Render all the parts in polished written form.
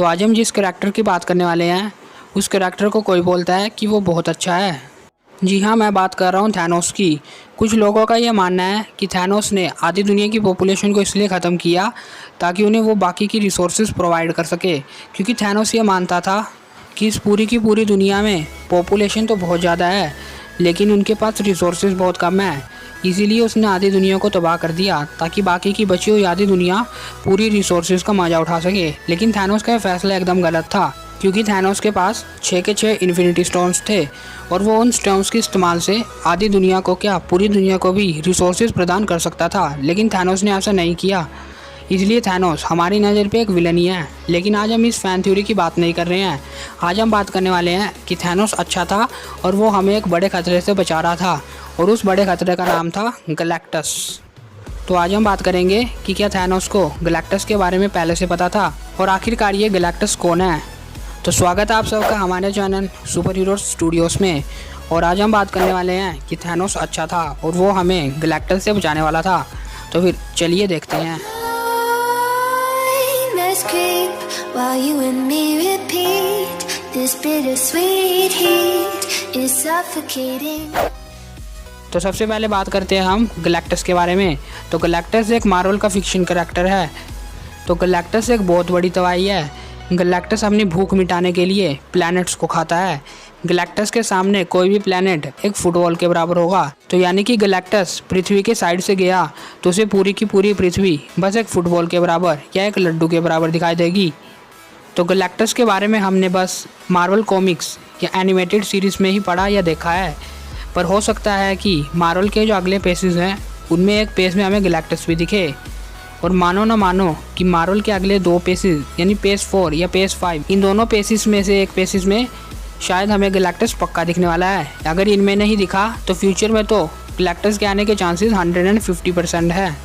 तो आज हम जिस करैक्टर की बात करने वाले हैं उस करैक्टर को कोई बोलता है कि वो बहुत अच्छा है। जी हाँ, मैं बात कर रहा हूँ थैनोस की। कुछ लोगों का यह मानना है कि थैनोस ने आधी दुनिया की पॉपुलेशन को इसलिए ख़त्म किया ताकि उन्हें वो बाकी की रिसोर्सेज प्रोवाइड कर सके, क्योंकि थैनोस ये मानता था कि इस पूरी की पूरी दुनिया में पॉपुलेशन तो बहुत ज़्यादा है लेकिन उनके पास रिसोर्सेज बहुत कम है। इसीलिए उसने आधी दुनिया को तबाह कर दिया ताकि बाकी की बची हुई आधी दुनिया पूरी रिसोर्सेज का मजा उठा सके। लेकिन थैनोस का फैसला एकदम गलत था, क्योंकि थैनोस के पास 6 के 6 इन्फिनिटी स्टोन्स थे और वो उन स्टोन्स के इस्तेमाल से आधी दुनिया को क्या पूरी दुनिया को भी रिसोर्सेज प्रदान कर सकता था। लेकिन थैनोस ने ऐसा नहीं किया, इसलिए थैनोस हमारी नज़र पे एक विलन ही है। लेकिन आज हम इस फैन थ्योरी की बात नहीं कर रहे हैं। आज हम बात करने वाले हैं कि थैनोस अच्छा था और वो हमें एक बड़े खतरे से बचा रहा था, और उस बड़े खतरे का नाम था गैलेक्टस। तो आज हम बात करेंगे कि क्या थैनोस को गैलेक्टस के बारे में पहले से पता था और आखिरकार ये गैलेक्टस कौन है। तो स्वागत है आप सबका हमारे चैनल सुपर हीरो स्टूडियोज़ में। और आज हम बात करने वाले हैं कि थैनोस अच्छा था और वो हमें गैलेक्टस से बचाने वाला था। तो फिर चलिए देखते हैं। While you and me repeat, this bittersweet heat is suffocating. तो सबसे पहले बात करते हैं हम गैलेक्टस के बारे में। तो गैलेक्टस एक मार्वल का फिक्शन कैरेक्टर है। तो गैलेक्टस एक बहुत बड़ी दवाई है। गैलेक्टस अपनी भूख मिटाने के लिए प्लैनेट्स को खाता है। गैलेक्टस के सामने कोई भी प्लैनेट एक फुटबॉल के बराबर होगा। तो यानी कि गैलेक्टस पृथ्वी के साइड से गया तो उसे पूरी की पूरी पृथ्वी बस एक फुटबॉल के बराबर या एक लड्डू के बराबर दिखाई देगी। तो गैलेक्टस के बारे में हमने बस मार्वल कॉमिक्स या एनिमेटेड सीरीज़ में ही पढ़ा या देखा है, पर हो सकता है कि मार्वल के जो अगले पेजेस हैं उनमें एक पेज में हमें गैलेक्टस भी दिखे। और मानो ना मानो कि मार्वल के अगले 2 पेजेस यानी पेज 4 या पेज 5, इन दोनों पेजेस में से एक पेजेस में शायद हमें गैलेक्टस पक्का दिखने वाला है। अगर इनमें नहीं दिखा तो फ्यूचर में तो गैलेक्टस के आने के चांसेस 150% है।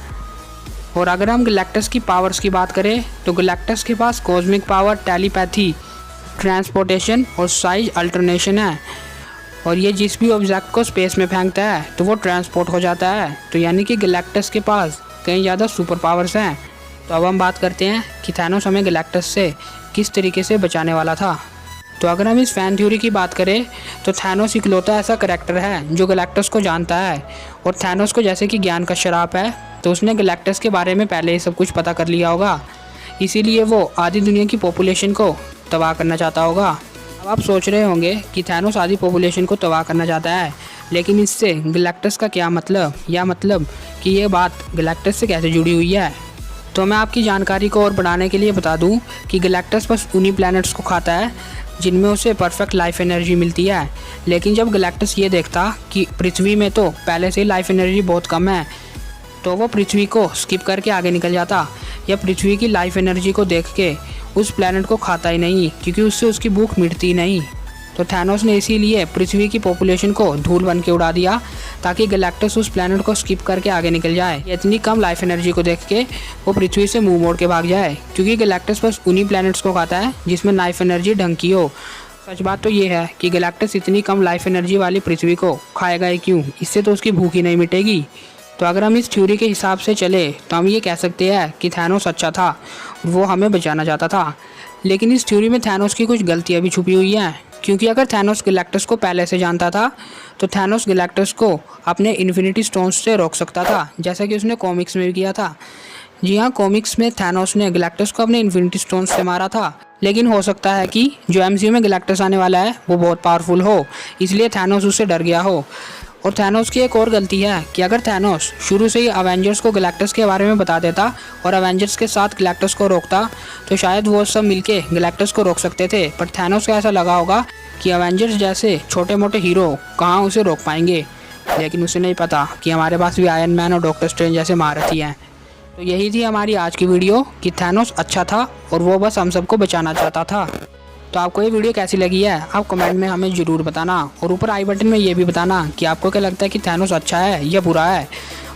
और अगर हम गैलेक्टस की पावर्स की बात करें तो गैलेक्टस के पास कॉस्मिक पावर, टेलीपैथी, ट्रांसपोर्टेशन और साइज अल्टरनेशन है। और ये जिस भी ऑब्जेक्ट को स्पेस में फेंकता है तो वो ट्रांसपोर्ट हो जाता है। तो यानी कि गैलेक्टस के पास कई ज़्यादा सुपर पावर्स हैं। तो अब हम बात करते हैं कि थैनोस हमें गैलेक्टस से किस तरीके से बचाने वाला था। तो अगर हम इस फैन थ्योरी की बात करें तो थैनोस इकलौता ऐसा करैक्टर है जो गैलेक्टस को जानता है। और थैनोस को जैसे कि ज्ञान का शराप है तो उसने गैलेक्टस के बारे में पहले ही सब कुछ पता कर लिया होगा, इसीलिए वो आधी दुनिया की पॉपुलेशन को तबाह करना चाहता होगा। अब आप सोच रहे होंगे कि थैनोस आधी पॉपुलेशन को तबाह करना चाहता है, लेकिन इससे गैलेक्टस का क्या मतलब, या मतलब कि ये बात गैलेक्टस से कैसे जुड़ी हुई है। तो मैं आपकी जानकारी को और बढ़ाने के लिए बता दूं कि गैलेक्टस बस उन्हीं प्लैनेट्स को खाता है जिनमें उसे परफेक्ट लाइफ एनर्जी मिलती है। लेकिन जब गैलेक्टस ये देखता कि पृथ्वी में तो पहले से ही लाइफ एनर्जी बहुत कम है तो वो पृथ्वी को स्किप करके आगे निकल जाता, या पृथ्वी की लाइफ एनर्जी को देख के उस प्लैनेट को खाता ही नहीं, क्योंकि उससे उसकी भूख मिटती नहीं। तो थैनोस ने इसीलिए पृथ्वी की पॉपुलेशन को धूल बन के उड़ा दिया ताकि गैलेक्टस उस प्लैनेट को स्किप करके आगे निकल जाए। इतनी कम लाइफ एनर्जी को देख के वो पृथ्वी से मुंह मोड़ के भाग जाए, क्योंकि गैलेक्टस बस उन्हीं प्लैनेट्स को खाता है जिसमें लाइफ एनर्जी ढंग की हो। सच बात तो ये है कि गैलेक्टस इतनी कम लाइफ एनर्जी वाली पृथ्वी को खाएगा ही क्यों, इससे तो उसकी भूख ही नहीं मिटेगी। तो अगर हम इस थ्योरी के हिसाब से चले तो हम ये कह सकते हैं कि थैनोस अच्छा था, वो हमें बचाना चाहता था। लेकिन इस थ्योरी में थैनोस की कुछ गलतियाँ भी छुपी हुई हैं, क्योंकि अगर थैनोस गैलेक्टस को पहले से जानता था तो थैनोस गैलेक्टस को अपने इन्फिनिटी स्टोन्स से रोक सकता था, जैसा कि उसने कॉमिक्स में भी किया था। जी हाँ, कॉमिक्स में थैनोस ने गैलेक्टस को अपने इन्फिनिटी स्टोन्स से मारा था। लेकिन हो सकता है कि जो एमसीयू में गैलेक्टस आने वाला है वो बहुत पावरफुल हो, इसलिए थैनोस उससे डर गया हो। और थैनोस की एक और गलती है कि अगर थैनोस शुरू से ही अवेंजर्स को गैलेक्टस के बारे में बता देता और अवेंजर्स के साथ गैलेक्टस को रोकता तो शायद वो सब मिलके गैलेक्टस को रोक सकते थे। पर थैनोस को ऐसा लगा होगा कि अवेंजर्स जैसे छोटे मोटे हीरो कहाँ उसे रोक पाएंगे, लेकिन उसे नहीं पता कि हमारे पास भी आयरन मैन और डॉक्टर स्ट्रेंज जैसे महारथी हैं। तो यही थी हमारी आज की वीडियो कि थैनोस अच्छा था और वो बस हम सबको बचाना चाहता था। तो आपको ये वीडियो कैसी लगी है आप कमेंट में हमें ज़रूर बताना, और ऊपर आई बटन में ये भी बताना कि आपको क्या लगता है कि थैनोस अच्छा है या बुरा है।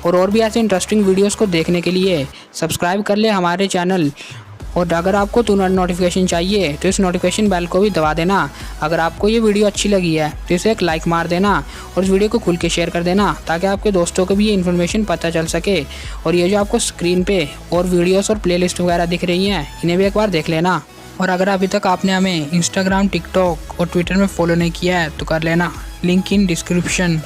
और भी ऐसे इंटरेस्टिंग वीडियोस को देखने के लिए सब्सक्राइब कर ले हमारे चैनल। और अगर आपको तुरंत नोटिफिकेशन चाहिए तो इस नोटिफिकेशन बेल को भी दबा देना। अगर आपको ये वीडियो अच्छी लगी है तो इसे एक लाइक मार देना और इस वीडियो को खुल के शेयर कर देना, ताकि आपके दोस्तों को भी ये इन्फॉर्मेशन पता चल सके। और ये जो आपको स्क्रीन पे और वीडियोस और प्लेलिस्ट वगैरह दिख रही हैं, इन्हें भी एक बार देख लेना। और अगर अभी तक आपने हमें इंस्टाग्राम, टिकटॉक और ट्विटर में फॉलो नहीं किया है तो कर लेना, लिंक इन डिस्क्रिप्शन।